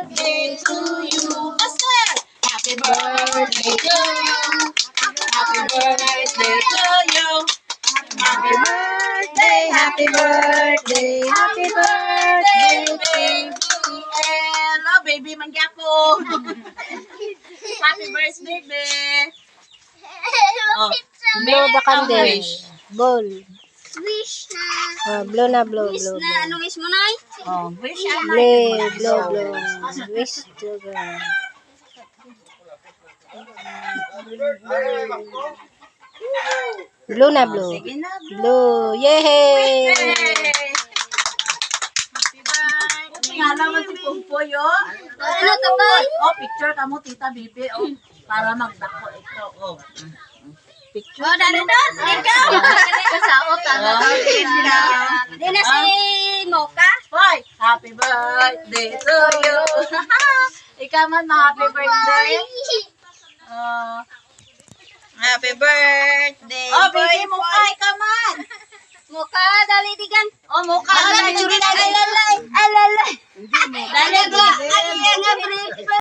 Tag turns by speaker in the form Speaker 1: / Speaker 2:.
Speaker 1: birthday to you. Faster! Happy birthday to you. Happy birthday to you. Happy birthday, happy birthday, happy birthday, baby. Hello, baby Mangyapo. Happy birthday, baby. Oh,
Speaker 2: Blow the candle.
Speaker 1: wish.
Speaker 2: Bowl.
Speaker 3: Wish na.
Speaker 2: Blow na, blow,
Speaker 3: Wish
Speaker 2: blow,
Speaker 3: na.
Speaker 2: blow.
Speaker 3: Anong wish mo, Nay?
Speaker 1: Oh, wish
Speaker 2: Blow, blow. Wish to God. Blow na, blow.
Speaker 1: Sige na,
Speaker 2: Blow. Yay!
Speaker 1: Ngalaman si Pumpoy, oh.
Speaker 3: Ano ka ba?
Speaker 1: Oh, picture ka mo, Tita Bibi, oh. Para magdako ito, oh. Picture.
Speaker 3: Oh, dali doon. Ikaw.
Speaker 1: Kasaot, ano?
Speaker 3: Di na si Mocha.
Speaker 1: Hoy, happy birthday to you. Ikaw man, happy birthday.